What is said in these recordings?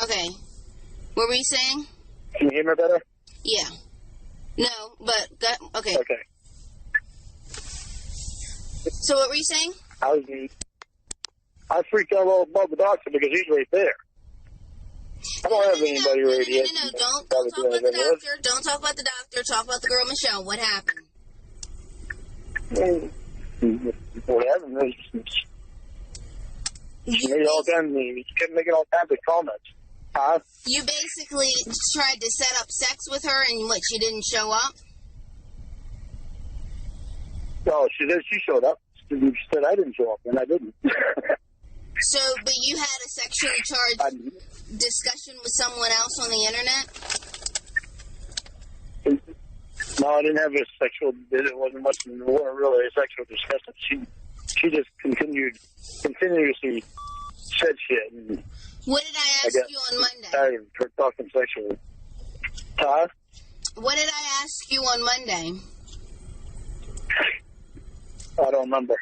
Okay. What were you saying? Can you hear me better? Yeah. No, but... Okay. Okay. So what were you saying? I freaked out about the doctor because he's right there. I don't have anybody right yet. No. Don't talk about the doctor. Don't talk about the doctor. Talk about the girl, Michelle. What happened? What happened is she kept making all kinds of comments. Huh? You basically tried to set up sex with her, and what, she didn't show up? No, she did. She showed up. She said I didn't show up, and I didn't. So, but you had a sexually charged discussion with someone else on the internet? No, I didn't have a sexual. It wasn't much. It wasn't really a sexual discussion. She just continuously said shit. And what did I ask you on Monday? Tired of her talking sexually. Huh? What did I ask you on Monday? I don't remember.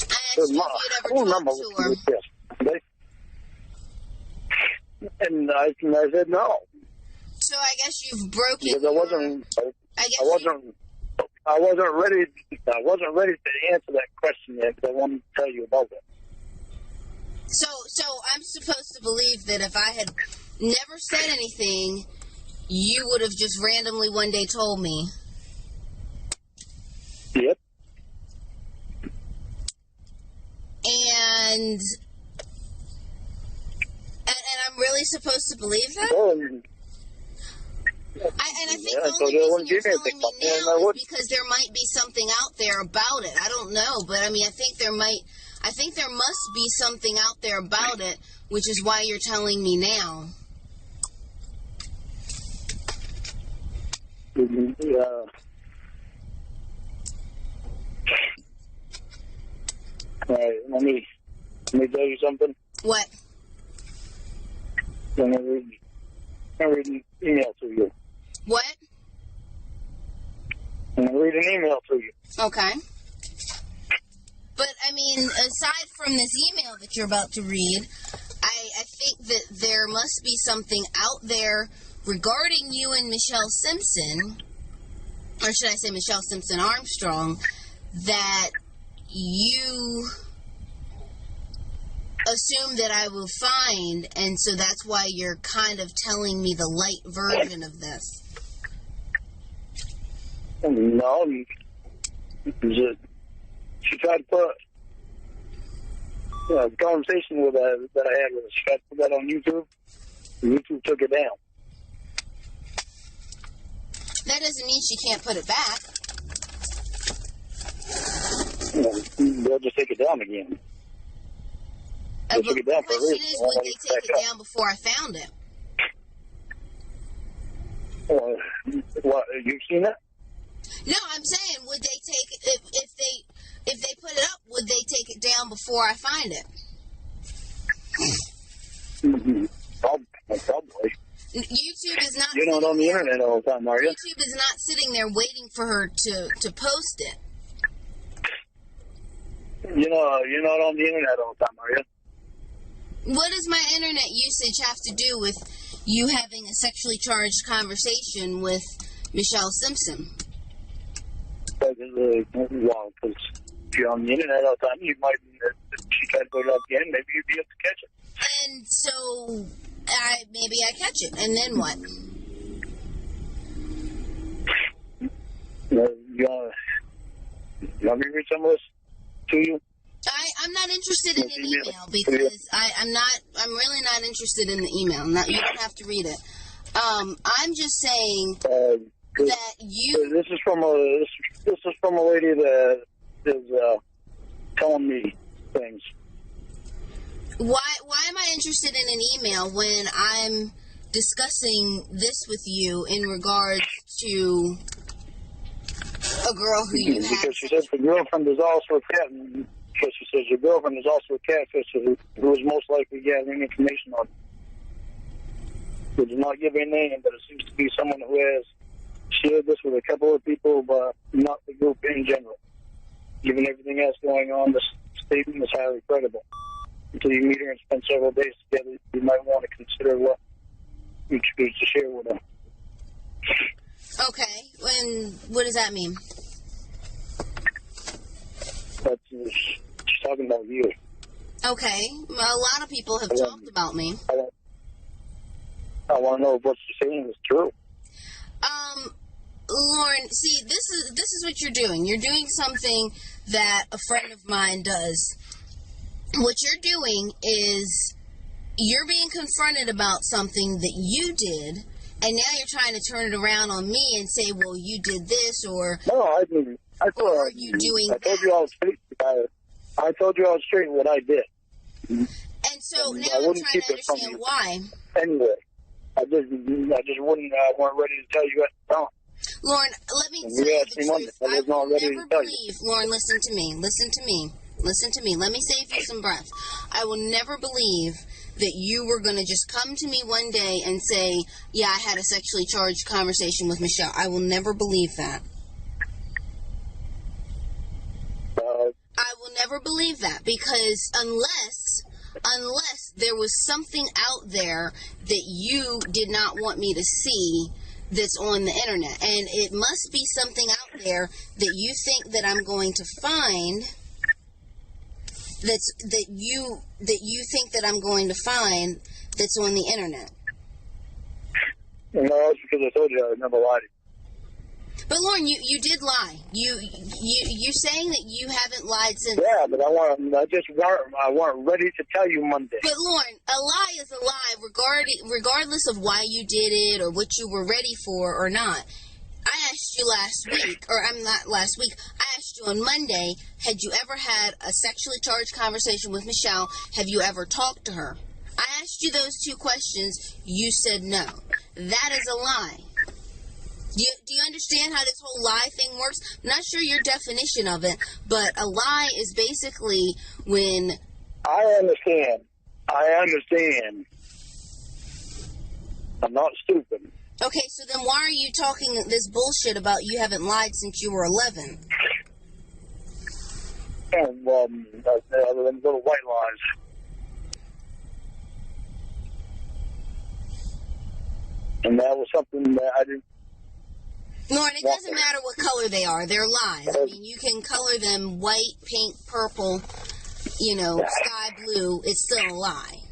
I asked you if you'd ever talked to her. Yes. And I said no. So I guess you've broken. Because I wasn't ready to answer that question yet. Because I wanted to tell you about it. So I'm supposed to believe that if I had never said anything, you would have just randomly one day told me. Yep. And I'm really supposed to believe that? I think the only reason you're telling me now is because there might be something out there about it. I don't know, but I mean, I think there must be something out there about it, which is why you're telling me now. Yeah. All right, let me tell you something. What? I'm going to read an email to you. What? I'm going to read an email to you. Okay. But, I mean, aside from this email that you're about to read, I think that there must be something out there regarding you and Michelle Simpson, or should I say Michelle Simpson Armstrong, that you assume that I will find, and so that's why you're kind of telling me the light version of this. No, she tried to put a conversation that I had with her. She tried to put that on YouTube, and YouTube took it down. That doesn't mean she can't put it back. They'll just take it down again. They took it down for a reason. The question is, would they take it down before I found it? What, you've seen it? No, I'm saying, would they take it, if they put it up, would they take it down before I find it? Mm-hmm. Probably. YouTube is not. You're not on the internet all the time, are you? YouTube is not sitting there waiting for her to post it. You're not on the internet all the time, are you? What does my internet usage have to do with you having a sexually charged conversation with Michelle Simpson? Because if you're on the internet all the time, you might, if she tried to put it up again, maybe you'd be able to catch it. And so, maybe I catch it, and then what? You want me to read some of this to you? I'm not interested in an email because I'm really not interested in the email. You don't have to read it. I'm just saying that you. This is from a lady that is telling me things. Why am I interested in an email when I'm discussing this with you in regards to a girl who you have? Because she says the girlfriend is also a cat. Because she says your girlfriend is also a catfish who is most likely gathering information on you. It does not give a name, but it seems to be someone who has shared this with a couple of people, but not the group in general. Given everything else going on, this statement is highly credible. until you meet her and spend several days together, you might want to consider what you choose to share with her. Okay, and what does that mean? That's she's talking about you. Okay, well, a lot of people have talked about me. I want to know if what she's saying is true. Lorne, see, this is what you're doing. You're doing something that a friend of mine does. What you're doing is you're being confronted about something that you did, and now you're trying to turn it around on me and say, well, you did this, or... No, I didn't. I told you doing I told you I was straight. I told you I was straight what I did. And so now I'm trying to understand why. Anyway, I just wouldn't, weren't ready to tell you at the time. Lorne, let me tell you the truth. I will never believe, Lorne, listen to me. Let me save you some breath. I will never believe that you were going to just come to me one day and say, yeah, I had a sexually charged conversation with Michelle. I will never believe that. I will never believe that, because unless there was something out there that you did not want me to see that's on the internet, and it must be something out there that you think that I'm going to find that you think that I'm going to find that's on the internet. No, it's because I told you I would never lie to you. But Lorne, you did lie. You're saying that you haven't lied since. Yeah, but I weren't ready to tell you Monday. But Lorne, a lie is a lie, regardless of why you did it or what you were ready for or not. I asked you last week, or I'm not last week. I asked you on Monday, had you ever had a sexually charged conversation with Michelle? Have you ever talked to her? I asked you those two questions. You said no. That is a lie. Do you understand how this whole lie thing works? I'm not sure your definition of it, but a lie is basically when... I understand. I'm not stupid. Okay, so then why are you talking this bullshit about you haven't lied since you were 11? And, other than little white lies. And that was something that I didn't... Lorne, it doesn't matter what color they are. They're lies. I mean, you can color them white, pink, purple, sky blue. It's still a lie.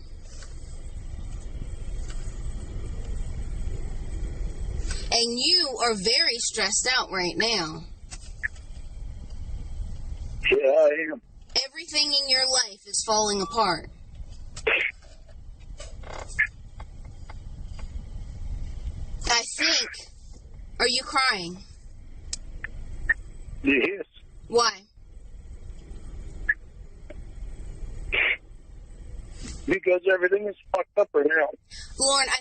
And you are very stressed out right now. Yeah, I am. Everything in your life is falling apart. I think... Are you crying? Yes. Why? Because everything is fucked up right now. Lorne, I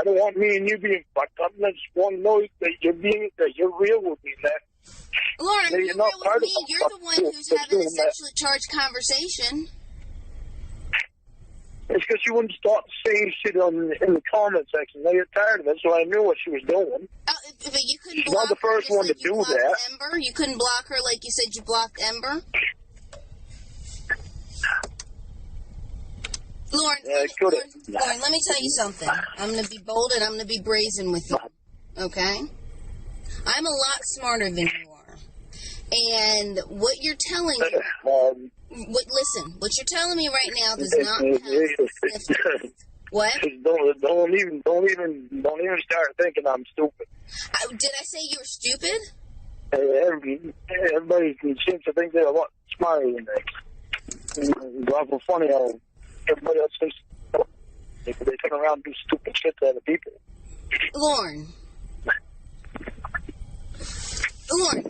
don't want me and you being fucked up. And I just want to know that you're real with me, man. Lorne, I'm real with me. You're the one who's having a sexually charged conversation. It's because she wouldn't stop saying shit in the comment section. I get tired of it, so I knew what she was doing. But you couldn't She's block not the first one to do that. Ember? You couldn't block her like you said you blocked Ember? Lorne, Lorne, let me tell you something. I'm going to be bold and I'm going to be brazen with you. Okay? I'm a lot smarter than you are. And what you're telling me... Listen, what you're telling me right now does not pass the sniff test. What? Don't even start thinking I'm stupid. Did I say you were stupid? Everybody seems to think they're a lot smarter than me. It's awful funny how everybody else thinks they turn around and do stupid shit to other people. Lorne,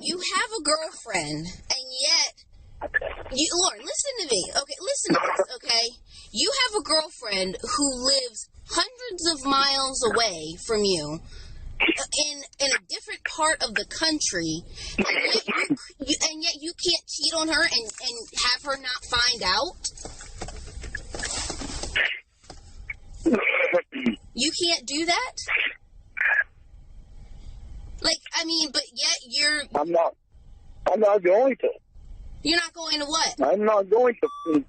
you have a girlfriend, and yet... Lorne, listen to me. Okay, listen to this, okay? You have a girlfriend who lives hundreds of miles away from you in a different part of the country, and yet you can't cheat on her and have her not find out? You can't do that? But yet I'm not going to. You're not going to what? I'm not going to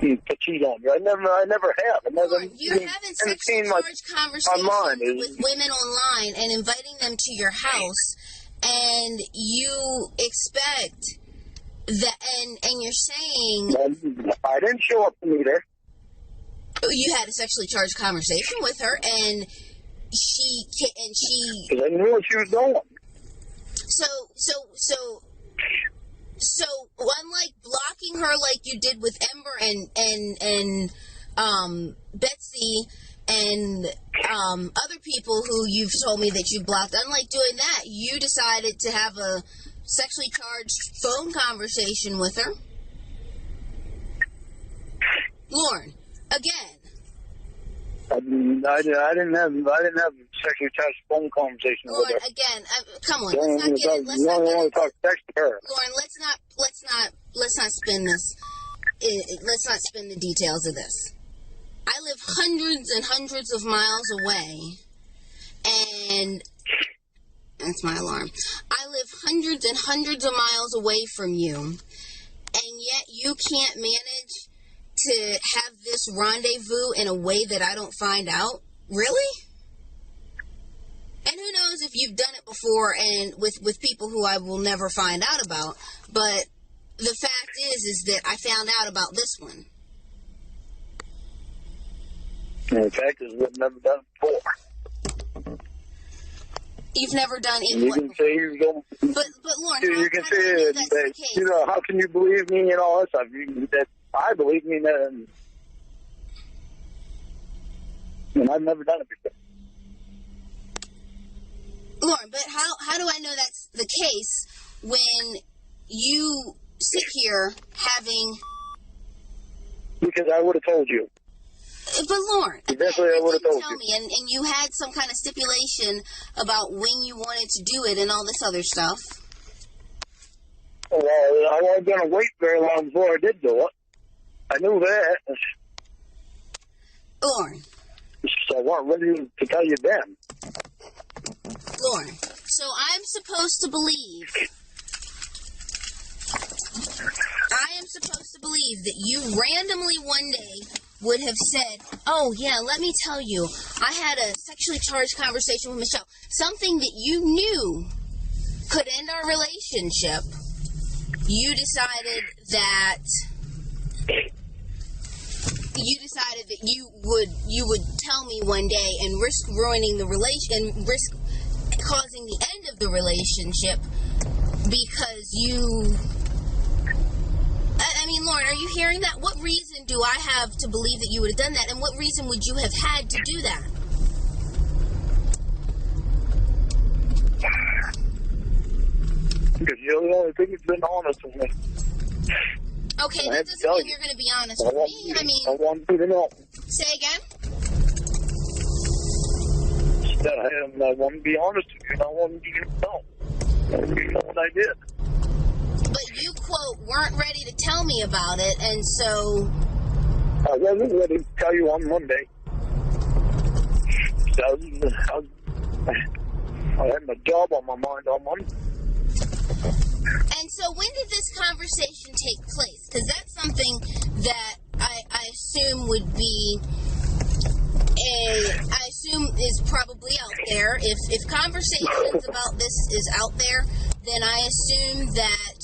to cheat on you. I never have. I never You're having sexually charged conversations with women online and inviting them to your house, and you expect that, and you're saying I didn't show up to meet her. You had a sexually charged conversation with her, and she. Because I knew what she was doing. So unlike blocking her like you did with Ember and Betsy and other people who you've told me that you blocked, unlike doing that, you decided to have a sexually charged phone conversation with her. Lorne, again. I didn't have a sexually charged phone conversation Lorne, with her. Again, come on. Let's not want to talk sex to her. Lorne, let's not spin this. Let's not spin the details of this. I live hundreds and hundreds of miles away, and that's my alarm. I live hundreds and hundreds of miles away from you, and yet you can't manage to have this rendezvous in a way that I don't find out? Really? And who knows if you've done it before and with people who I will never find out about, but the fact is that I found out about this one. And the fact is we've never done it before. You've never done it You can say you don't. But Lorne, you can say that, you know, how can you believe me and all that stuff? That I believe me and I've never done it before. Lorne, but how do I know that's the case when you sit here having... Because I would have told you. But Lorne, eventually I would have told you. And you had some kind of stipulation about when you wanted to do it and all this other stuff. Well, I wasn't going to wait very long before I did do it. I knew that. Lorne. So I wasn't ready to tell you then. Lorne, so I'm supposed to believe... I am supposed to believe that you randomly one day would have said, oh, yeah, let me tell you, I had a sexually charged conversation with Michelle. Something that you knew could end our relationship. You decided that you would tell me one day and risk ruining the relation and risk causing the end of the relationship because you... I mean, Lorne, are you hearing that? What reason do I have to believe that you would have done that? And what reason would you have had to do that? Because you're the only thing that's been honest with me. Okay, that doesn't mean you're going to be honest with me. I want you to know. Say again? I want to be honest with you, and I want you to know. I want you to know what I did. But you, quote, weren't ready to tell me about it, and so... I wasn't ready to tell you on Monday. I had my job on my mind on Monday. And so when did this conversation take place? Because that's something that I assume would be I assume is probably out there. If conversations about this is out there, then I assume that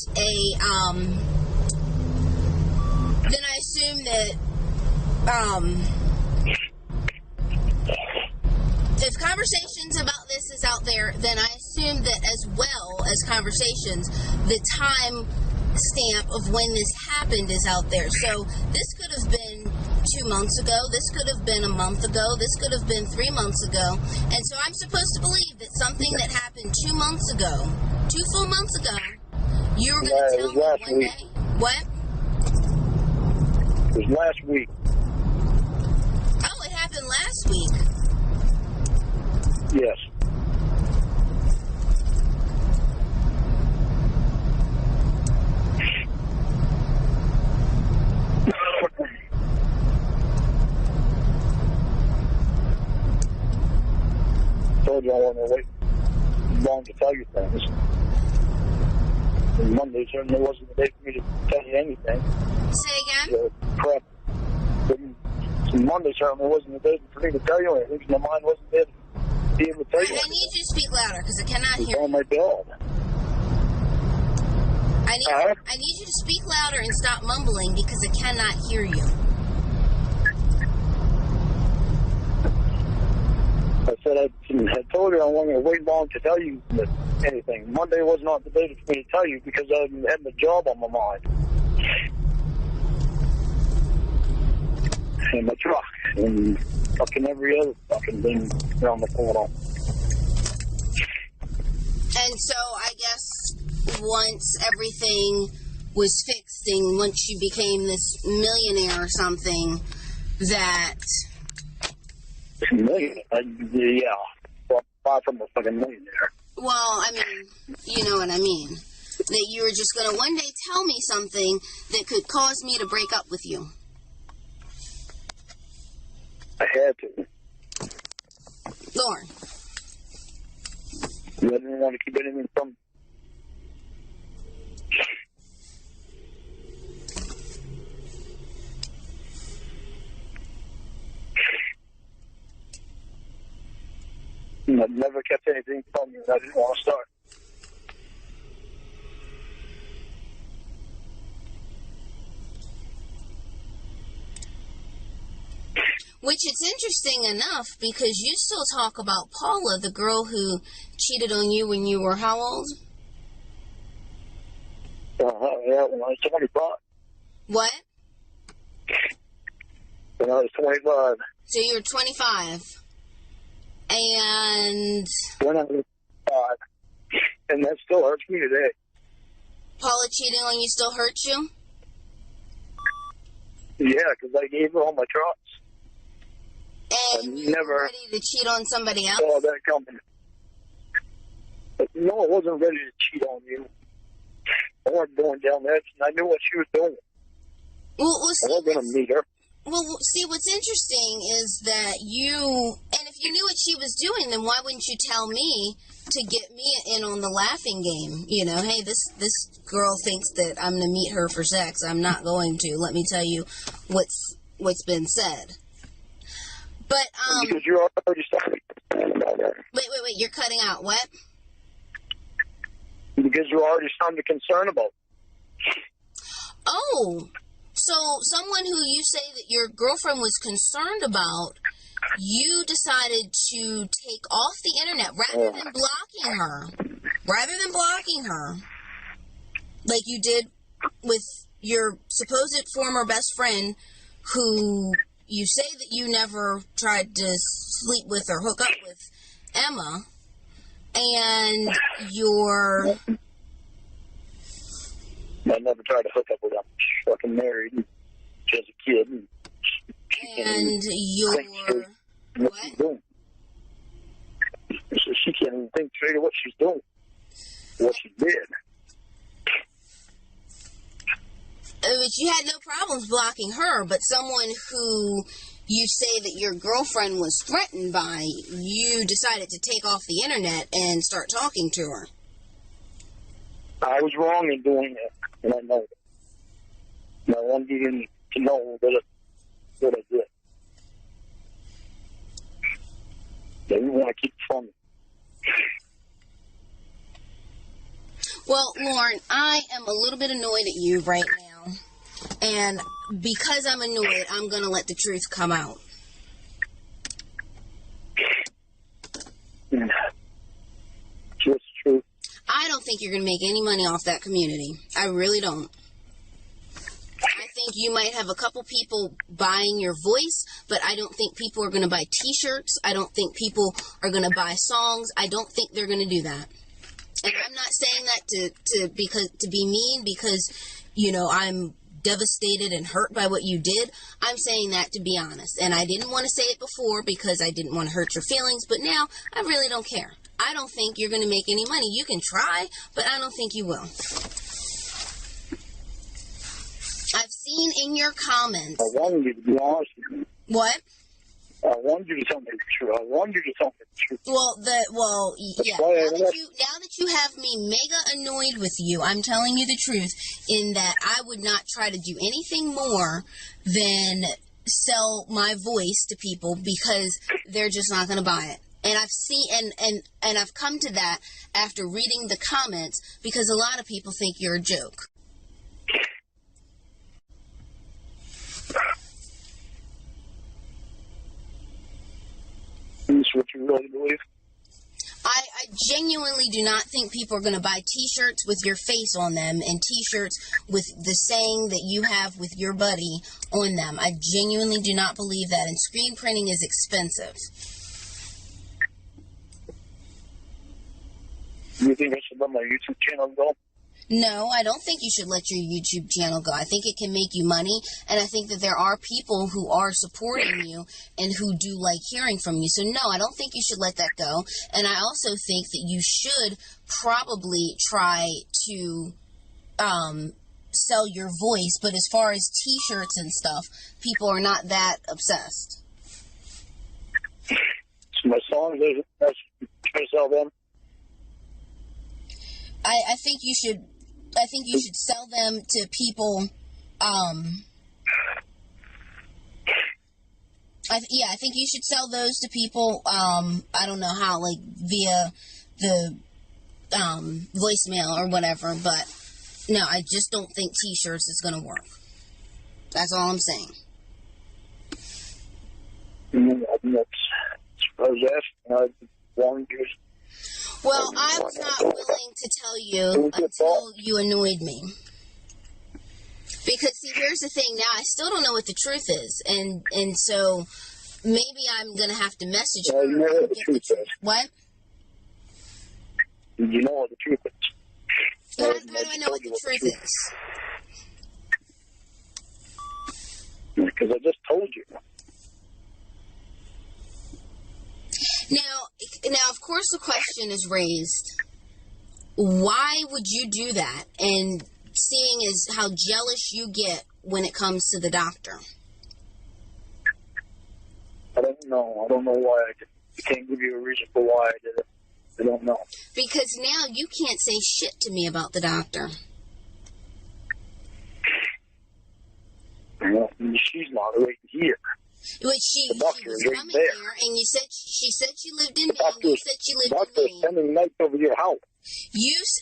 if conversations about this is out there, then I assume that as well as conversations, the time stamp of when this happened is out there. So this could have been 2 months ago, this could have been a month ago, this could have been 3 months ago, and so I'm supposed to believe that something that happened 2 months ago, 2 full months ago, you were going to tell me one day. What? It was last week. Oh, it happened last week. Yes. Told you I wasn't wait long to tell you things. And Monday certainly wasn't the day for me to tell you anything. Say again? Prep. Monday certainly wasn't the day for me to tell you anything, because my mind wasn't there to be able to tell you anything. I need you to speak louder, because I cannot hear It's on you. my bill. I need you to speak louder and stop mumbling, because I cannot hear you. I said I told you I wasn't going to wait long to tell you anything. Monday was not the day for me to tell you, because I had the job on my mind. And my truck, and fucking every other fucking thing around the corner. And so I guess once everything was fixed and once you became this millionaire or something, that... Millionaire? Yeah. Well, far from a fucking millionaire. Well, I mean, you know what I mean. That you were just going to one day tell me something that could cause me to break up with you. I had to. Lorne. I didn't want to keep anything from... I never kept anything from you, and I didn't want to start. Which it's interesting enough, because you still talk about Paula, the girl who cheated on you when you were how old? Yeah, when I was 25. What? When I was 25. So you were 25. And... When I was 5. And that still hurts me today. Paula cheating on you still hurts you? Yeah, because I gave her all my trucks. And you were ready to cheat on somebody else? Saw that coming. But no, I wasn't ready to cheat on you. I wasn't going down there, and I knew what she was doing. Well, I wasn't going to meet her. Well, see, what's interesting is that you, and if you knew what she was doing, then why wouldn't you tell me to get me in on the laughing game? You know, hey, this girl thinks that I'm going to meet her for sex. I'm not going to. Let me tell you what's been said. But, because you're already starting about that. Wait, you're cutting out. What? Because you're already starting to concern about it. Oh, so someone who you say that your girlfriend was concerned about, you decided to take off the internet rather than blocking her. Rather than blocking her, like you did with your supposed former best friend, who you say that you never tried to sleep with or hook up with, Emma, and your... I never tried to hook up with her. She's fucking married. She has a kid. And your... What? She's doing. So she can't even think straight of what she's doing. What she did. But you had no problems blocking her, but someone who you say that your girlfriend was threatened by, you decided to take off the internet and start talking to her. I was wrong in doing that, and I know it. And I wanted you to know what I did. They didn't want to keep it from me. Well, Lorne, I am a little bit annoyed at you right now. And because I'm annoyed, I'm going to let the truth come out. Just true. I don't think you're going to make any money off that community. I really don't. I think you might have a couple people buying your voice, but I don't think people are going to buy t-shirts. I don't think people are going to buy songs. I don't think they're going to do that. And I'm not saying that to be mean, because, you know, I'm devastated and hurt by what you did. I'm saying that to be honest. And I didn't want to say it before because I didn't want to hurt your feelings, but now I really don't care. I don't think you're going to make any money. You can try, but I don't think you will. I've seen in your comments... I wanted you to be honest with me. What? I wanted you to tell me the truth. I wanted you to tell me the truth. Yeah. Now that you have me mega annoyed with you, I'm telling you the truth in that I would not try to do anything more than sell my voice to people because they're just not going to buy it. And I've seen, and I've come to that after reading the comments, because a lot of people think you're a joke. Is this what you really believe? I genuinely do not think people are going to buy t-shirts with your face on them and t-shirts with the saying that you have with your buddy on them. I genuinely do not believe that, and screen printing is expensive. Do you think I should let my YouTube channel go? No, I don't think you should let your YouTube channel go. I think it can make you money, and I think that there are people who are supporting you and who do like hearing from you. So no, I don't think you should let that go. And I also think that you should probably try to sell your voice, but as far as t-shirts and stuff, people are not that obsessed. So my songs, I should try to sell them? I think you should sell them to people. I think you should sell those to people. I don't know how, like via the voicemail or whatever. But no, I just don't think t-shirts is going to work. That's all I'm saying. I was asking. Long years. Well, I was not willing to tell you until you annoyed me. Because, see, here's the thing. Now, I still don't know what the truth is. And so, maybe I'm going to have to message her. You know what the truth is. What? You know what the truth is. How do I know what the truth is? Because I just told you. Now, of course, the question is raised, why would you do that? And seeing as how jealous you get when it comes to the doctor. I don't know. I don't know why I did it. I can't give you a reason for why I did it. I don't know. Because now you can't say shit to me about the doctor. Well, she's not right here. But she was right coming there. here, and she said she lived in Maine. You said she lived in Doctor's Maine. spending nights over your house.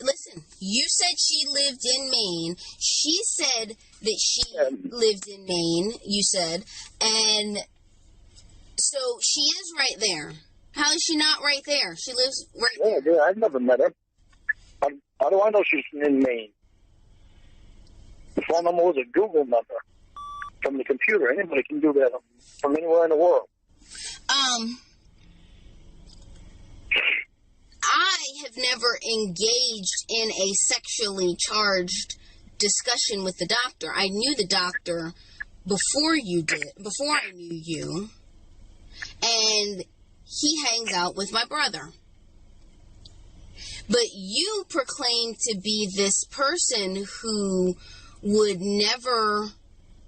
Listen. You said she lived in Maine. She said that she lived in Maine. You said, and so she is right there. How is she not right there? She lives right there. Yeah, I've never met her. How do I know she's in Maine? The phone number was a Google number from the computer. Anybody can do that from anywhere in the world. I have never engaged in a sexually charged discussion with the doctor. I knew the doctor before I knew you, and he hangs out with my brother. But you proclaim to be this person who would never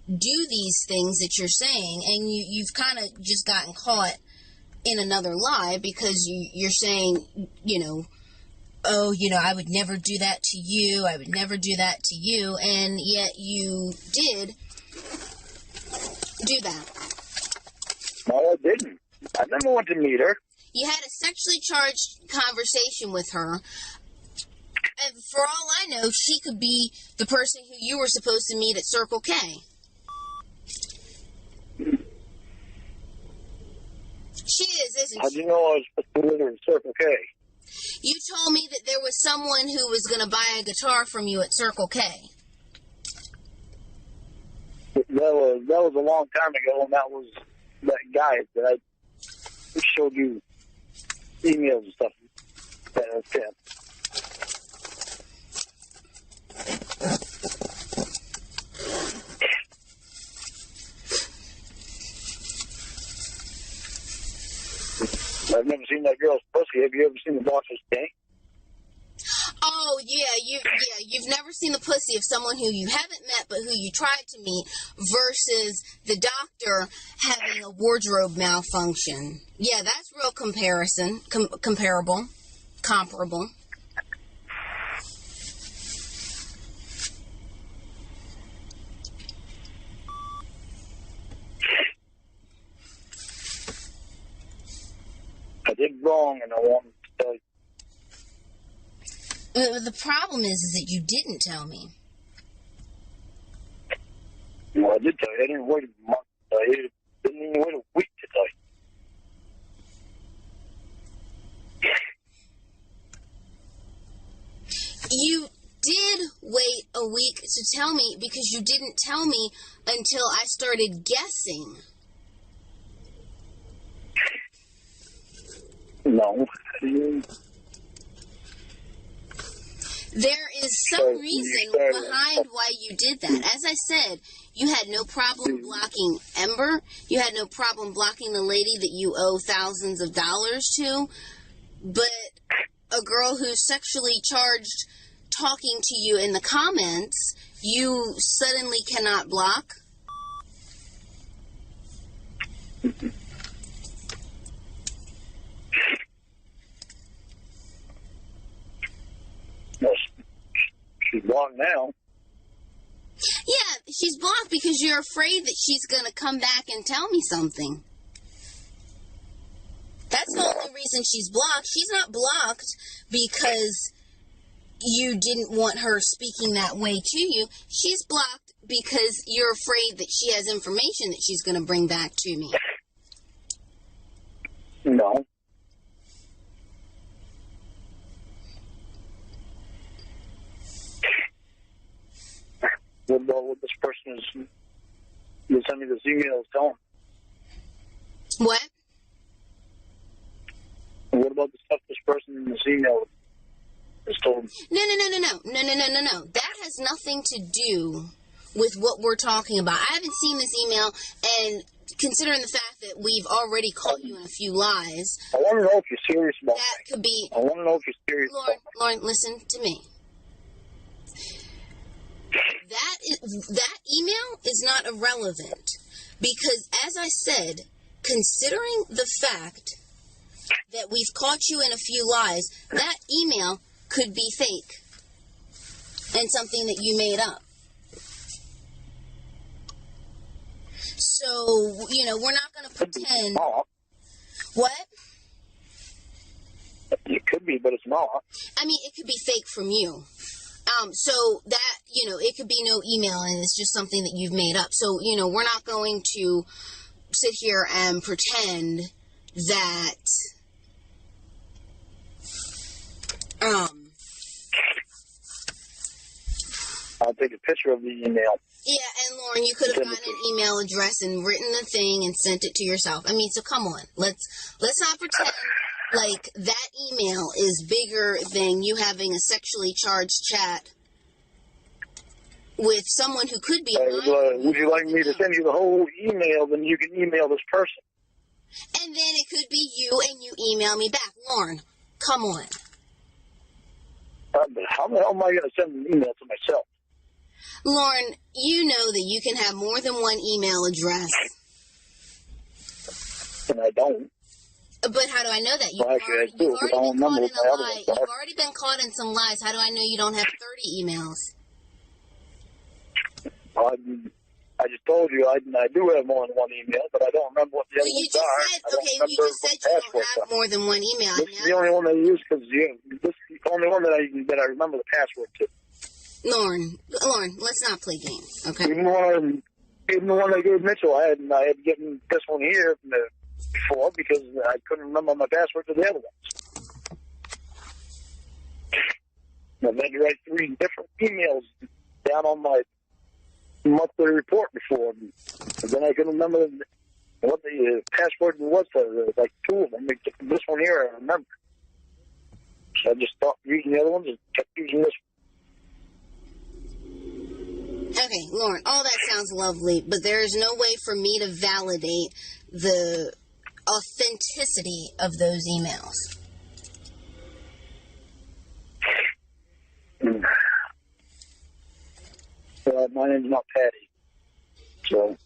do these things that you're saying, and you've kind of just gotten caught in another lie, because you're saying, I would never do that to you, I would never do that to you, and yet you did do that. No, I didn't. I never went to meet her. You had a sexually charged conversation with her, and for all I know, she could be the person who you were supposed to meet at Circle K. She is, isn't she? How do you know I was supposed to live in Circle K? You told me that there was someone who was going to buy a guitar from you at Circle K. That was a long time ago, and that was that guy that I showed you emails and stuff. That was him. I've never seen that girl's pussy. Have you ever seen the boss's tank? Oh, you've never seen the pussy of someone who you haven't met but who you tried to meet, versus the doctor having a wardrobe malfunction. Yeah, that's real comparable. wrong, and I wanted to tell you. The problem is that you didn't tell me. Well, I did tell you. I didn't wait a month to tell you. I didn't even wait a week to tell you. You did wait a week to tell me because you didn't tell me until I started guessing. No. There is some reason behind why you did that. As I said, you had no problem blocking Ember. You had no problem blocking the lady that you owe thousands of dollars to. But a girl who's sexually charged talking to you in the comments, you suddenly cannot block? No, she's blocked now. Yeah, she's blocked because you're afraid that she's going to come back and tell me something. That's the only reason she's blocked. She's not blocked because you didn't want her speaking that way to you. She's blocked because you're afraid that she has information that she's going to bring back to me. No. What about what this person is? You sent me this email is telling. What? What about the stuff this person in this email is told? No. That has nothing to do with what we're talking about. I haven't seen this email, and considering the fact that we've already caught you in a few lies, I want to know if you're serious about that me. could be... I want to know if you're serious about me. Lorne, listen to me. That email is not irrelevant because, as I said, considering the fact that we've caught you in a few lies, that email could be fake and something that you made up. So, we're not going to pretend... What? It could be, but it's not. I mean, it could be fake from you. So that, it could be no email and it's just something that you've made up. So, we're not going to sit here and pretend that, I'll take a picture of the email. Yeah, and Lorne, you could have gotten an email address and written the thing and sent it to yourself. I mean, so come on. Let's not pretend like that email is bigger than you having a sexually charged chat with someone who could be... would you like me to send you the whole email, then you can email this person? And then it could be you and you email me back. Lorne, come on. How the hell am I going to send an email to myself? Lorne, you know that you can have more than one email address. And I don't. But how do I know that? You've already been caught in some lies. How do I know you don't have 30 emails? I just told you I do have more than one email, but I don't remember what the other ones are. You just said you don't have more than one email. This is the only one I use because this is the only one that I remember the password to. Lorne, let's not play games, okay? Even the one I gave Mitchell, I had gotten this one here before because I couldn't remember my password to the other ones. I had to write 3 different emails down on my monthly report before, and then I couldn't remember what the password was for like 2 of them. This one here I remember. So I just stopped using the other ones and kept using this one. Okay, Lorne, all that sounds lovely, but there is no way for me to validate the authenticity of those emails. Well, my name's not Patty, so...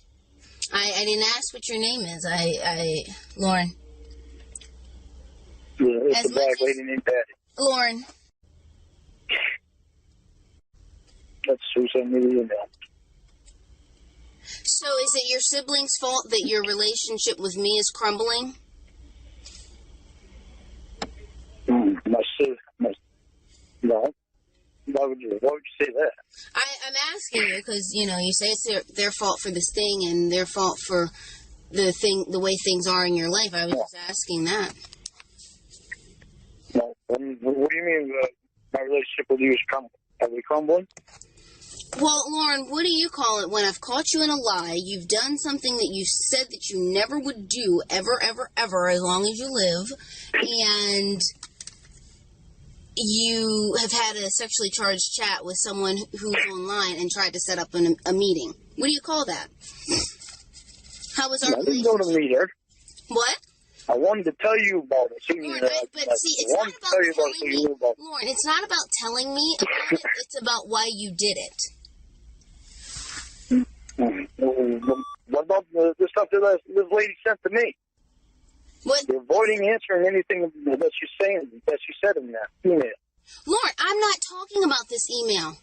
I didn't ask what your name is. Lorne. Yeah, it's a black lady named Patty. Lorne. That's who sent me the email. So is it your siblings' fault that your relationship with me is crumbling? No. Why would you say that? I'm asking you because, you know, you say it's their fault for this thing and their fault for the way things are in your life. I was just asking that. No. What do you mean my relationship with you is crumbling? Are we crumbling? Well, Lorne, what do you call it when I've caught you in a lie? You've done something that you said that you never would do ever, ever, ever as long as you live, and you have had a sexually charged chat with someone who's online and tried to set up a meeting. What do you call that? How was our relationship? I didn't go to meet her. What? I wanted to tell you about it. Lorne, it's not about telling me. Lorne, it's not about telling me about it. It's about why you did it. What about the stuff that this lady sent to me? What? You're avoiding answering anything that she said in that email. Lorne, I'm not talking about this email.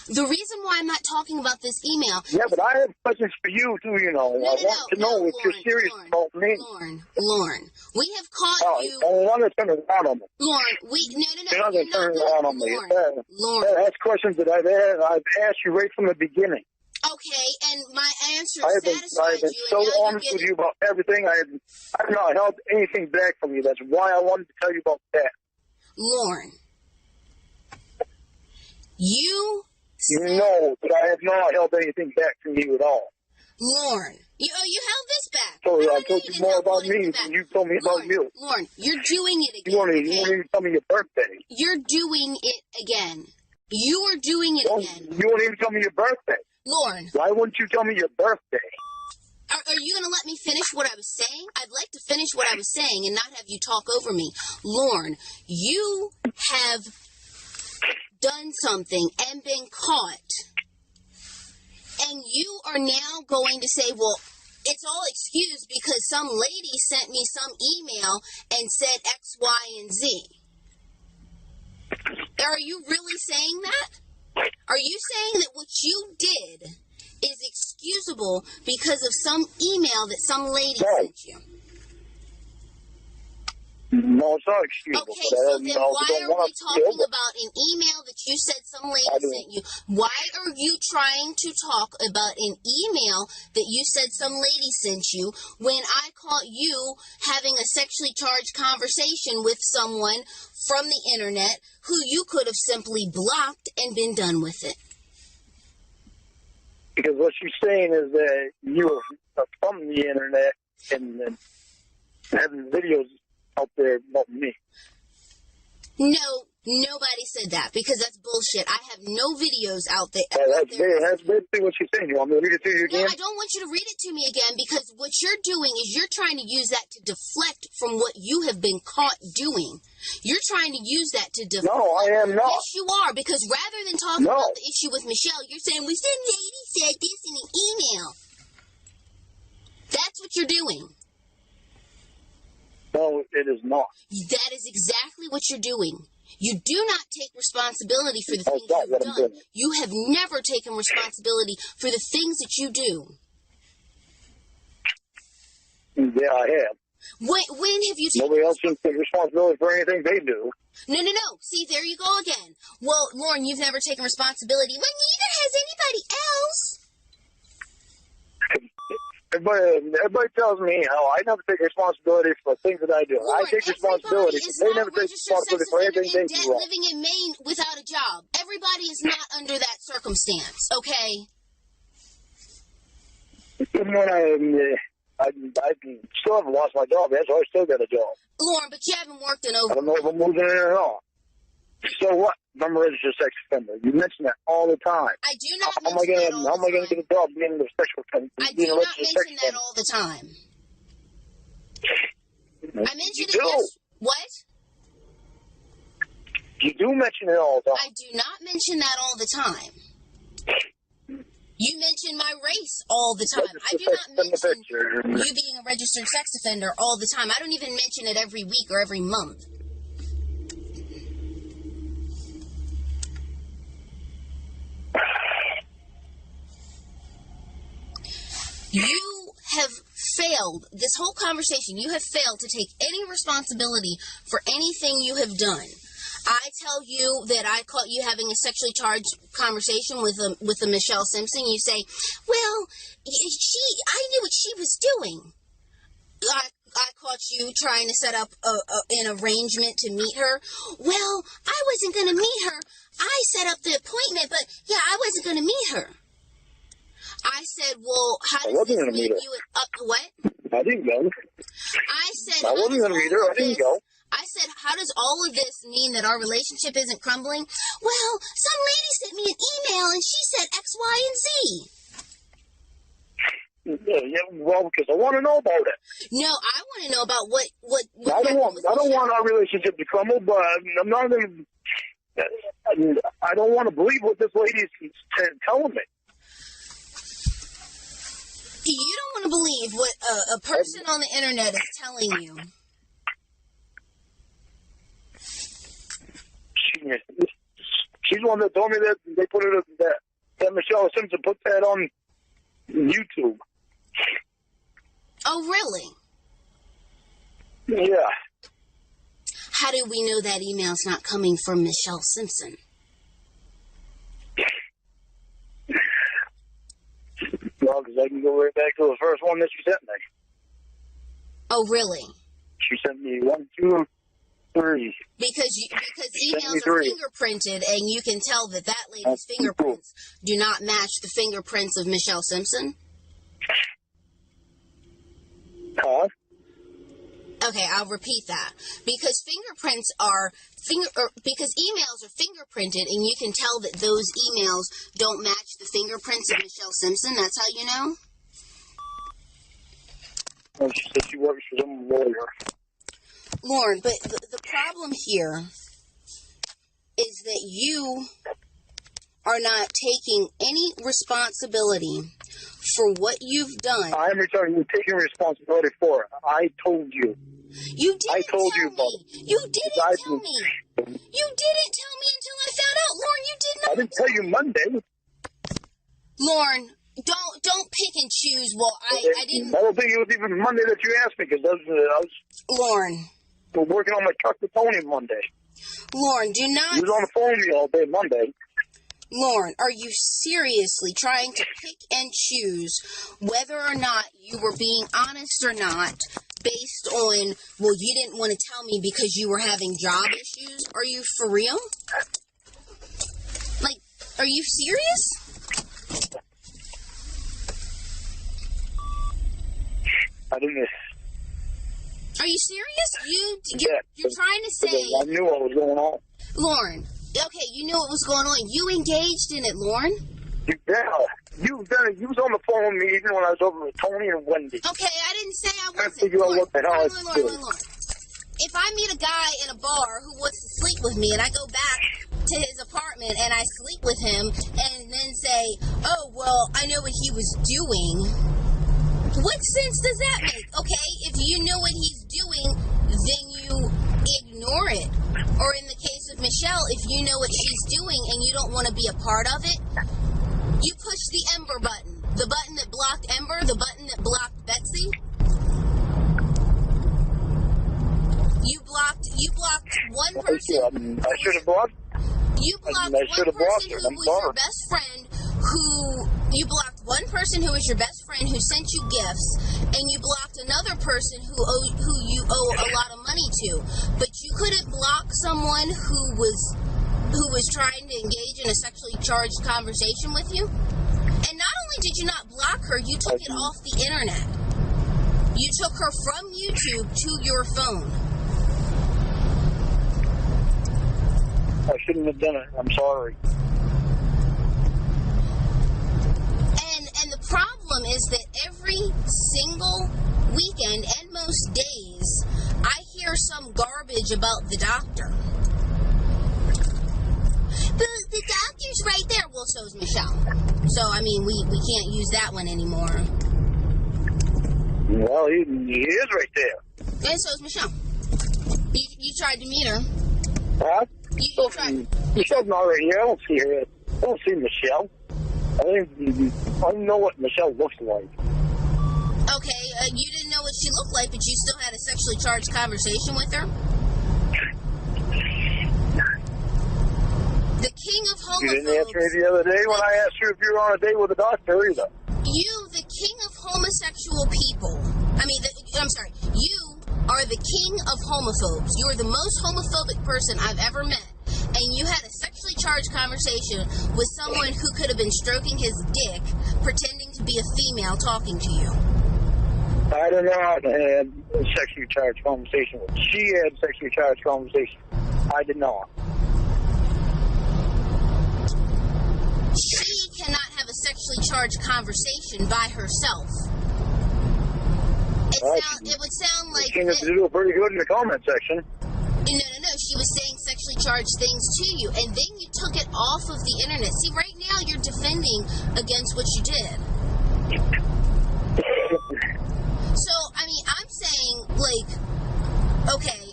The reason why I'm not talking about this email... Yeah, but I have questions for you, too, you know. I want to know if you're serious about me. Lorne, we have caught you... I want to turn it around on me. Lorne, You're not going to turn it around on me. Lorne. That's questions that I've asked you right from the beginning. Okay, and my answer I satisfied have been you. so honest with you about everything. I have not held anything back from you. That's why I wanted to tell you about that. Lorne, you know that I have not held anything back from you at all. Lorne, you held this back. So I told you more about me than you told me about you. Lorne, you're doing it again. You won't even tell me your birthday. You're doing it again. You are doing it again. You won't even tell me your birthday. Lorne. Why wouldn't you tell me your birthday? Are you going to let me finish what I was saying? I'd like to finish what I was saying and not have you talk over me. Lorne, you have done something and been caught. And you are now going to say, well, it's all excused because some lady sent me some email and said X, Y, and Z. Are you really saying that? Are you saying that what you did is excusable because of some email that some lady sent you? No, it's not excusable. Okay, so then why are we talking about an email that you said some lady sent you? Why are you trying to talk about an email that you said some lady sent you when I caught you having a sexually charged conversation with someone from the internet who you could have simply blocked and been done with it? Because what she's saying is that you are from the internet and having videos out there about me. No, nobody said that because that's bullshit. I have no videos out there. That's basically what she's saying. You want me to read it to you again? No, I don't want you to read it to me again because what you're doing is you're trying to use that to deflect from what you have been caught doing. You're trying to use that to deflect. No, I am not. Yes, you are, because rather than talking about the issue with Michelle, you're saying, well, some lady said this in an email. That's what you're doing. No, it is not. That is exactly what you're doing. You do not take responsibility for the things you've done. You have never taken responsibility for the things that you do. Yeah, I have. When have you taken... Nobody else can take responsibility for anything they do. No. See, there you go again. Well, Lorne, you've never taken responsibility. Well, neither has anybody else. Everybody tells me how I never take responsibility for things that I do. Lorne, I take responsibility, but they never take responsibility for anything they do. Living in Maine without a job. Everybody is not under that circumstance, okay? Even when I still haven't lost my job yet, so I still got a job. Lorne, but you haven't worked in over... I don't know if I'm moving in or not. So what? I'm a registered sex offender. You mention that all the time. I do not mention that all the time. How am I going to get a job being a sexual offender? I do not mention that all the time. I mention it... Yes. What? You do mention it all the time. I do not mention that all the time. You mention my race all the time. I do not mention you being a registered sex offender all the time. I don't even mention it every week or every month. You have failed, this whole conversation, you have failed to take any responsibility for anything you have done. I tell you that I caught you having a sexually charged conversation with a Michelle Simpson. You say, well, I knew what she was doing. I caught you trying to set up an arrangement to meet her. Well, I wasn't going to meet her. I set up the appointment, but yeah, I wasn't going to meet her. I said, well, how does this make you what? I didn't go. I said, I wasn't going to meet her. I didn't go. I said, how does all of this mean that our relationship isn't crumbling? Well, some lady sent me an email and she said X, Y, and Z. Yeah, well, because I want to know about it. No, I want to know about what I don't want our relationship to crumble, but I'm not going to. I don't want to believe what this lady's telling me. You don't want to believe what a person on the internet is telling you. She's the one that told me that they put it that Michelle Simpson put that on YouTube. Oh, really? Yeah. How do we know that email's not coming from Michelle Simpson? Well, because I can go right back to the first one that she sent me. Oh, really? She sent me 1, 2, 3. Because emails are fingerprinted, and you can tell that lady's fingerprints do not match the fingerprints of Michelle Simpson. Huh? Okay, I'll repeat that. Because fingerprints because emails are fingerprinted, and you can tell that those emails don't match the fingerprints of Michelle Simpson. That's how you know? Well, she said she works for some lawyer. Lorne, but the problem here is that you are not taking any responsibility for what you've done. I'm taking responsibility for it. I told you. You didn't tell me. You didn't tell me. You didn't tell me until I found out, Lorne. You did not. I didn't tell you Monday. Lorne, don't pick and choose. Well, I didn't. I don't think it was even Monday that you asked me because I was Lorne. Working on my truck with Tony Monday. Lorne, do not. He was on the phone with me all day Monday. Lorne, are you seriously trying to pick and choose whether or not you were being honest or not based on, well, you didn't want to tell me because you were having job issues? Are you for real? Like, are you serious? I didn't. Are you serious? You're trying to say... I knew what was going on. Lorne, okay, you knew what was going on. You engaged in it, Lorne? You was on the phone with me even when I was over with Tony and Wendy. Okay, I didn't say I wasn't. Figure out what the hell I was doing. Lorne. If I meet a guy in a bar who wants to sleep with me and I go back to his apartment and I sleep with him and then say, oh, well, I know what he was doing... What sense does that make? Okay, if you know what he's doing, then you ignore it. Or in the case of Michelle, if you know what she's doing and you don't want to be a part of it, you push the Ember button. The button that blocked Ember, the button that blocked Betsy. You blocked one person. I should have blocked. You blocked one person who was your best friend you blocked one person who was your best friend who sent you gifts, and you blocked another person who you owe a lot of money to. But you couldn't block someone who was trying to engage in a sexually charged conversation with you. And not only did you not block her, you took it off the internet. You took her from YouTube to your phone. I shouldn't have done it. I'm sorry. And the problem is that every single weekend and most days, I hear some garbage about the doctor. The doctor's right there. Well, so's Michelle. So, I mean, we can't use that one anymore. Well, he is right there. And so's Michelle. You tried to meet her. Huh? You tried. Michelle's not right here. I don't see her. I don't see Michelle. I don't know what Michelle looks like. Okay, you didn't know what she looked like, but you still had a sexually charged conversation with her? king of homophobes. You didn't answer me the other day when I asked you if you were on a date with a doctor either. You, the king of homosexual people. You are the king of homophobes. You are the most homophobic person I've ever met. And you had a sexually charged conversation with someone who could have been stroking his dick, pretending to be a female talking to you. I did not have a sexually charged conversation with. She had a sexually charged conversation. I did not. She cannot have a sexually charged conversation by herself. It would sound like... She seemed to do pretty good in the comment section. No. She was saying sexually charged things to you, and then you took it off of the internet. See, right now you're defending against what you did. So, I mean, I'm saying, like, okay,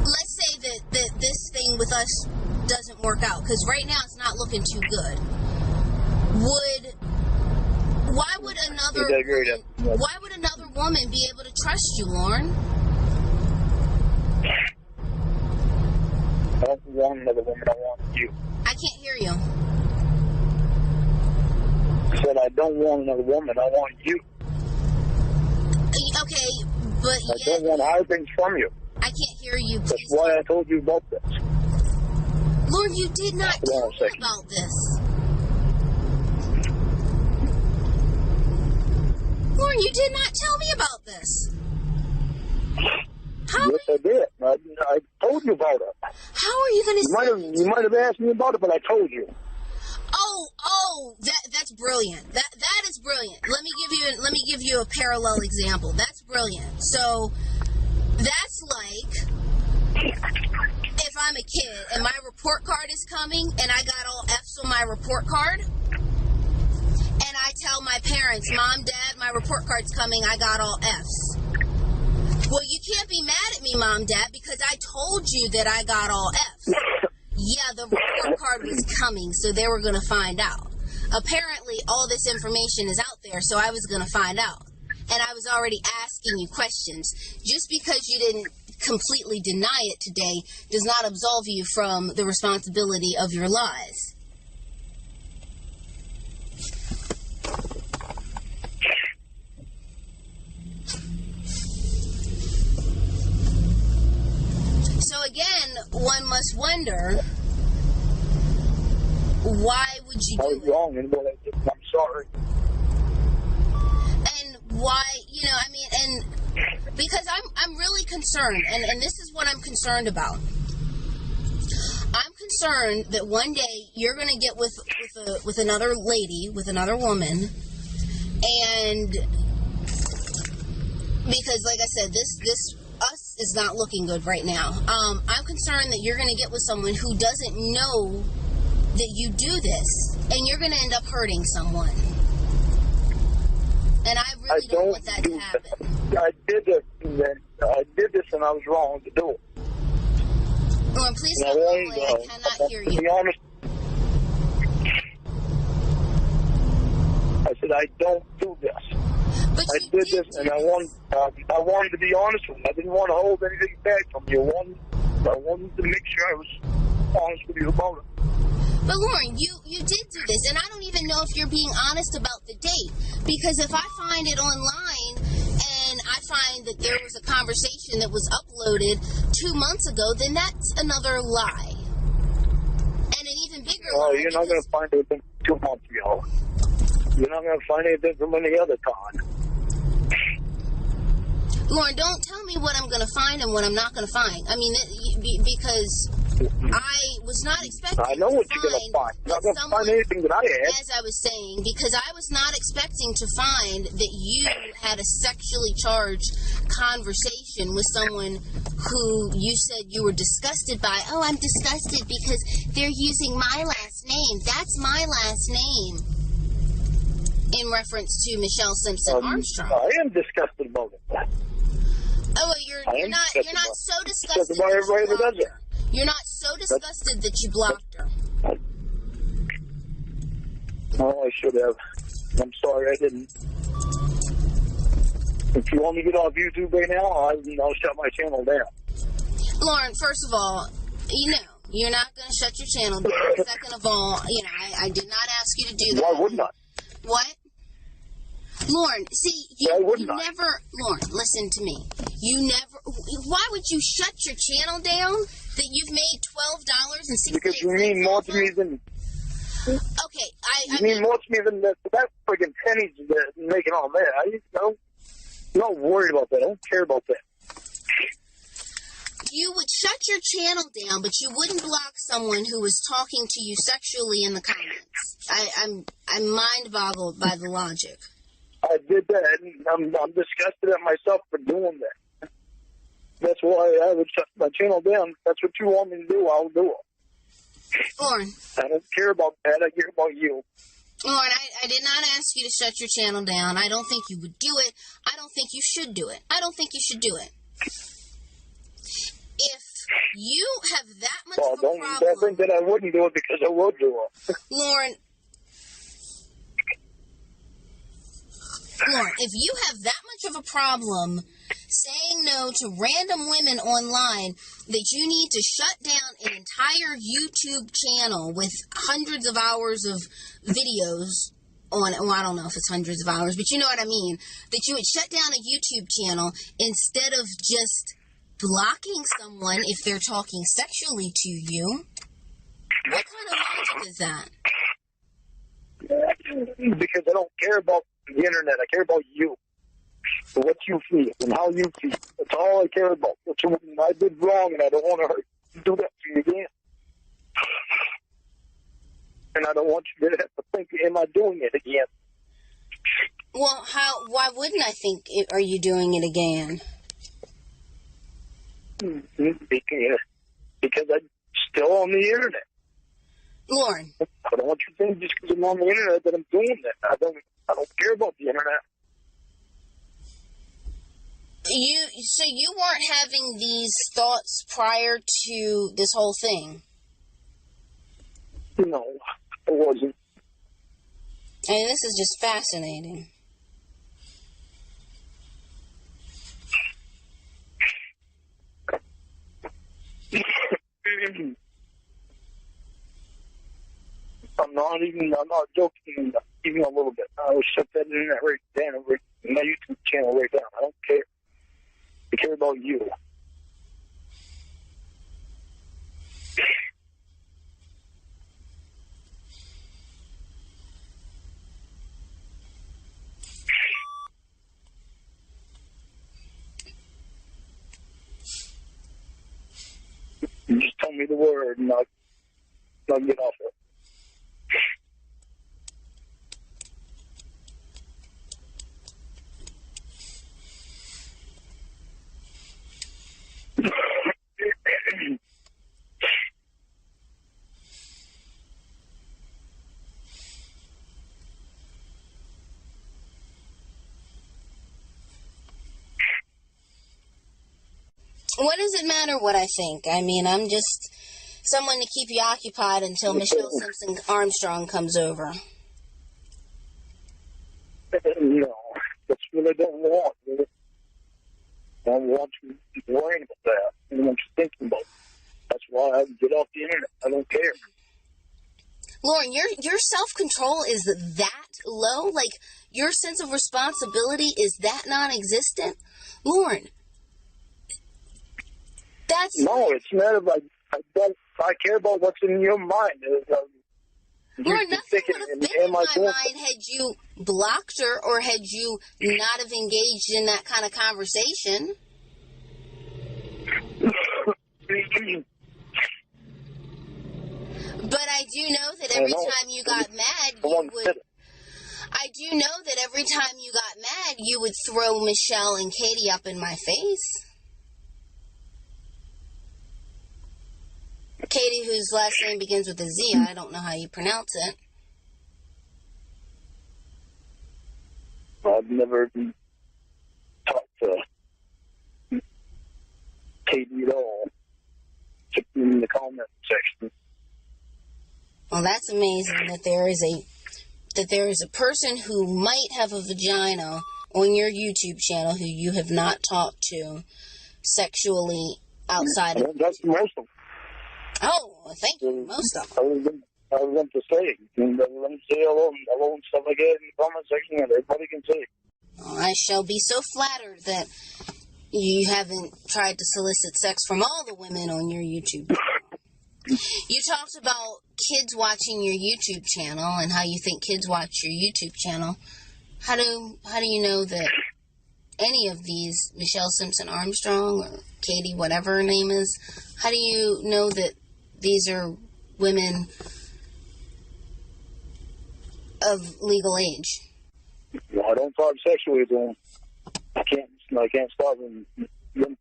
let's say that this thing with us doesn't work out, because right now it's not looking too good. Why would another woman be able to trust you, Lorne? I don't want another woman, I want you. I can't hear you. I said I don't want another woman, I want you. Okay, but I don't want higher things from you. I can't hear you, please. That's why I told you about this. Lord, you did not tell me about this. Lord, you did not tell me about this. Yes, I did. I told you about it. How are you going to You might have asked me about it, but I told you. Oh, that's brilliant. That is brilliant. Let me give you a parallel example. That's brilliant. So that's like if I'm a kid and my report card is coming and I got all F's on my report card, and I tell my parents, Mom, Dad, my report card's coming, I got all F's. Well, you can't be mad at me, Mom, Dad, because I told you that I got all F's. Yeah, the report card was coming, so they were going to find out. Apparently, all this information is out there, so I was going to find out. And I was already asking you questions. Just because you didn't completely deny it today does not absolve you from the responsibility of your lies. So again, one must wonder, why would you do it? I was wrong in what I did. I'm sorry. And why, and because I'm really concerned, and this is what I'm concerned about. I'm concerned that one day you're going to get with another lady, with another woman, and because, like I said, this us is not looking good right now. I'm concerned that you're going to get with someone who doesn't know that you do this, and you're going to end up hurting someone. And I really don't want that to happen. I did this, and I was wrong to do it. Lorne, please stop calling. I cannot hear you. To be honest, I said I don't do this. But I did this, and I wanted to be honest with you. I didn't want to hold anything back from you. I wanted to make sure I was honest with you about it. But Lorne, you did do this, and I don't even know if you're being honest about the date. Because if I find it online, and I find that there was a conversation that was uploaded 2 months ago, then that's another lie. And an even bigger lie. Oh, you're not going to find anything 2 months ago. You're not going to find anything from any other time. Lorne, don't tell me what I'm going to find and what I'm not going to find. I mean, because I was not expecting I know what you're going to find. You're not going to find anything that I had. As I was saying, because I was not expecting to find that you had a sexually charged conversation with someone who you said you were disgusted by. Oh, I'm disgusted because they're using my last name. That's my last name. In reference to Michelle Simpson Armstrong. I am disgusted about it. Oh, well, you're not so disgusted that you blocked her. You're not so disgusted that you blocked her. Oh, I should have. I'm sorry I didn't. If you want me to get off YouTube right now, I'll shut my channel down. Lorne, first of all, You're not going to shut your channel down. Second of all, I did not ask you to do that. Why wouldn't I? What? Lorne, see, Lorne, listen to me. Why would you shut your channel down that you've made $12.68? Because you mean more to me than... Okay, You mean more to me than that friggin' pennies that making all that. I'm not worried about that. I don't care about that. You would shut your channel down, but you wouldn't block someone who was talking to you sexually in the comments. I'm mind-boggled by the logic. I did that, and I'm disgusted at myself for doing that. That's why I would shut my channel down. If that's what you want me to do, I'll do it. Lorne. I don't care about that. I care about you. Lorne, I did not ask you to shut your channel down. I don't think you would do it. I don't think you should do it. I don't think you should do it. If you have that much of a problem... Don't think that I wouldn't do it because I would do it. Lorne, if you have that much of a problem saying no to random women online that you need to shut down an entire YouTube channel with hundreds of hours of videos on, well, I don't know if it's hundreds of hours, but you know what I mean, that you would shut down a YouTube channel instead of just blocking someone if they're talking sexually to you. What kind of logic is that? Because I don't care about the internet. I care about you. What you feel and how you feel. That's all I care about. I did wrong and I don't want to do that to you again. And I don't want you to have to think, am I doing it again? Well, why wouldn't I think, are you doing it again? Because I'm still on the internet. Lorne. I don't want you to think just because I'm on the internet that I'm doing that. I don't care about the internet. So you weren't having these thoughts prior to this whole thing? No, I wasn't. I mean, this is just fascinating. I'm not joking even a little bit. I will shut that internet right down, my YouTube channel right down. I don't care. I care about you. You just tell me the word and I'll get off it. What does it matter what I think? I mean, I'm just someone to keep you occupied until Michelle Simpson Armstrong comes over. No, that's what I don't want. I don't want you worrying about that. I don't want you thinking about it. That's why I get off the internet. I don't care. Lorne, your self-control is that low? Like, your sense of responsibility is that non-existent? Lorne, that's... No, it's not about... I care about what's in your mind. Lorne, nothing would have been in my mind had you blocked her or had you not have engaged in that kind of conversation. But I do know that every time you got mad, you would... I do know that every time you got mad, you would throw Michelle and Katie up in my face. Katie, whose last name begins with a Z, I don't know how you pronounce it. I've never talked to Katie at all, except in the comment section. Well, that's amazing that there is a person who might have a vagina on your YouTube channel who you have not talked to sexually outside of... That's most of them. Oh, well, thank you. Most of them. I was going to say, let them say hello and stuff like that in the comment section, and everybody can say it. Well, I shall be so flattered that you haven't tried to solicit sex from all the women on your YouTube channel. You talked about kids watching your YouTube channel and how you think kids watch your YouTube channel. How do you know that any of these, Michelle Simpson Armstrong or Katie, whatever her name is, how do you know that these are women of legal age? Well, I don't talk sexually to them. I can't stop them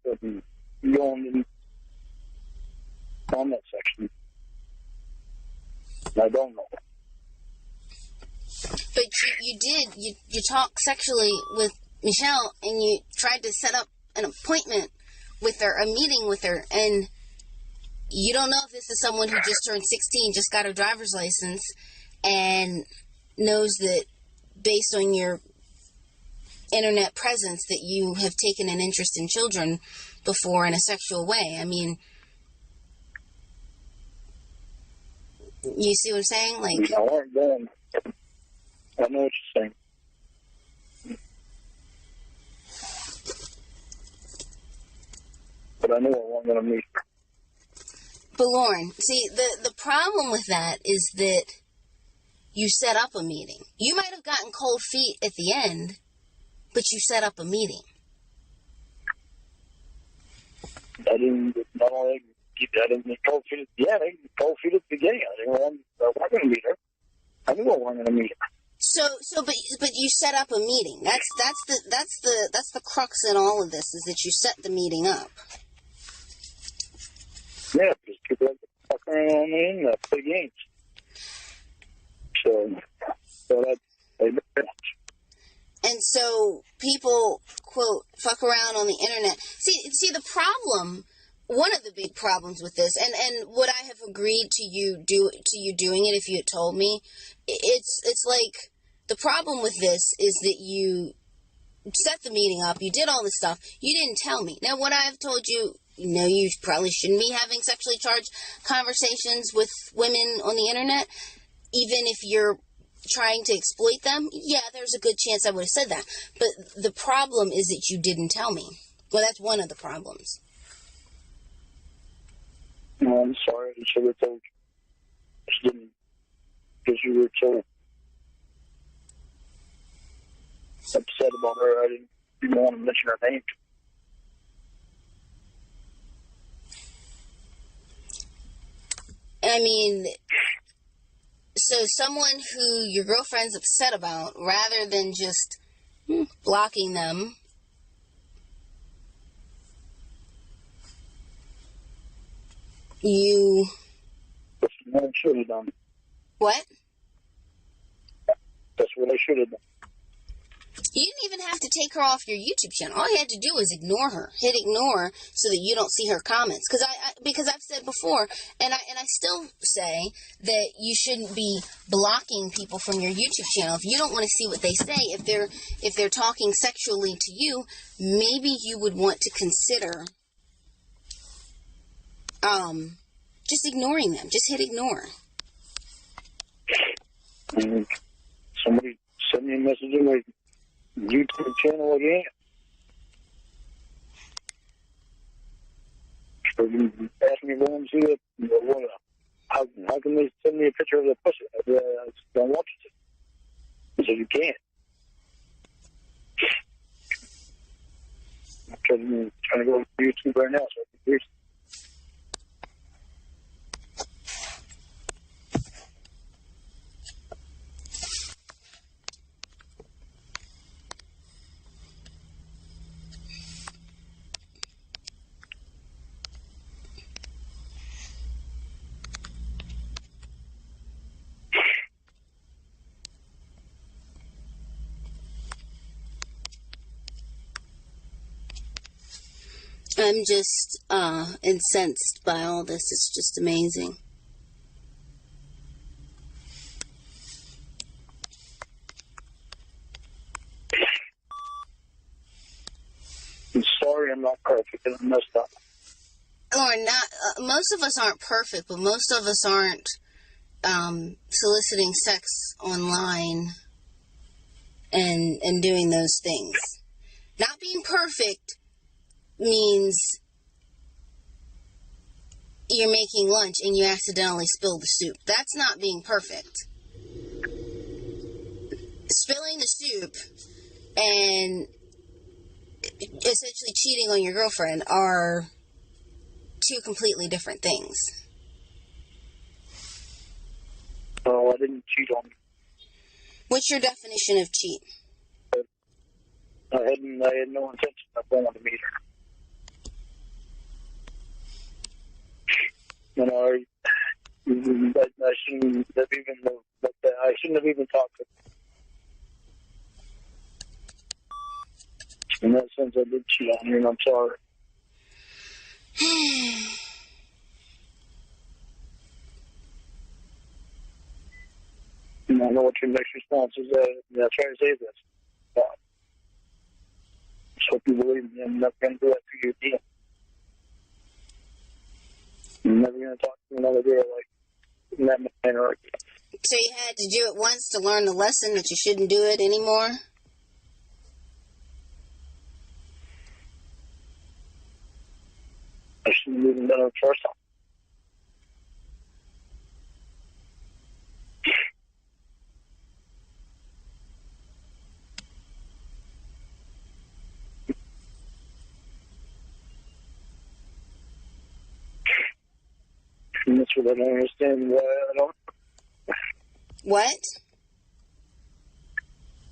from going in comment section. I don't know. But you talk sexually with Michelle, and you tried to set up an appointment with her, a meeting with her, and you don't know if this is someone who just turned 16, just got her driver's license, and knows that based on your internet presence that you have taken an interest in children before in a sexual way. I mean, you see what I'm saying? Like, I weren't going. I know what you're saying. But I knew I wasn't going to meet her. but Lorne, see, the problem with that is that you set up a meeting. You might have gotten cold feet at the end, but you set up a meeting. I didn't get cold feet. Yeah, I get cold feet at the beginning. I wasn't going to meet her. I knew I wasn't going to meet her. But you set up a meeting. That's the crux in all of this, is that you set the meeting up. Yeah, because people like to fuck around on the internet, play games. So that's And so people, quote, fuck around on the internet. See the problem, one of the big problems with this, and would I have agreed to you doing it if you had told me? It's like, the problem with this is that you set the meeting up, you did all this stuff, you didn't tell me. Now, would I have told you, you probably shouldn't be having sexually charged conversations with women on the internet, even if you're trying to exploit them? Yeah, there's a good chance I would have said that. But the problem is that you didn't tell me. Well, that's one of the problems. No, I'm sorry. I should have told you. I didn't, because you were so upset about her. I didn't want to mention her name. I mean, so someone who your girlfriend's upset about, rather than just blocking them, you... That's what I should have done. What? That's what I should have done. You didn't even have to take her off your YouTube channel. All you had to do was ignore her. Hit ignore so that you don't see her comments. Because I've said before, and I still say, that you shouldn't be blocking people from your YouTube channel. If you don't want to see what they say, if they're talking sexually to you, maybe you would want to consider just ignoring them. Just hit ignore. And somebody sent me a message in my YouTube channel again. So you asked me to go and see it. How can they send me a picture of the pussy? I don't want you to. He said, you can't. I'm trying to go to YouTube right now, so I can hear. I'm just incensed by all this. It's just amazing. I'm sorry I'm not perfect and I messed up. Lorne, most of us aren't perfect, but most of us aren't soliciting sex online and doing those things. Not being perfect means you're making lunch and you accidentally spill the soup. That's not being perfect. Spilling the soup and essentially cheating on your girlfriend are two completely different things. Oh, I didn't cheat on you. What's your definition of cheat? I had no intention of going to meet her. You know, I shouldn't have even talked to her. In that sense, I did cheat on you, and I'm sorry. And I know what your next response is. I'm trying to say this. Just hope you believe me. I'm never going to do that to you again. I'm never going to talk to another girl like in that manner again. So you had to do it once to learn the lesson that you shouldn't do it anymore? I shouldn't have even done it the first time. And that's what I don't understand why I don't. What?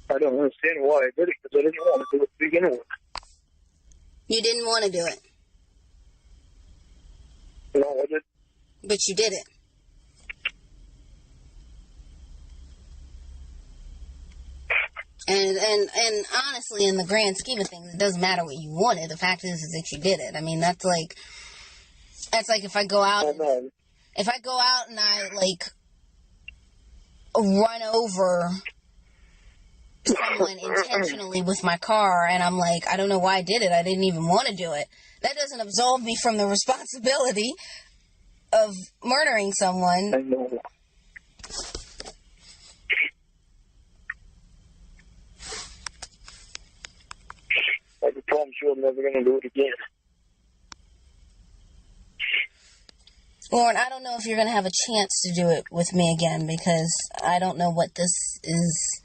I don't understand why I did it, because I didn't want to do it to begin with. You didn't want to do it. No, I did. But you did it. And honestly, in the grand scheme of things, it doesn't matter what you wanted. The fact is that you did it. I mean, that's like if I go out, if I go out and I like run over someone intentionally with my car, and I'm like, I don't know why I did it. I didn't even want to do it. That doesn't absolve me from the responsibility of murdering someone. I know. I can promise you I'm never going to do it again. Lorne, I don't know if you're going to have a chance to do it with me again, because I don't know what this is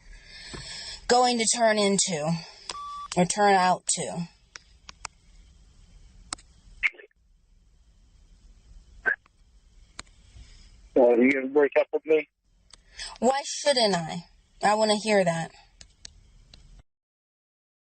going to turn into or turn out to. Are you going to break up with me? Why shouldn't I? I want to hear that.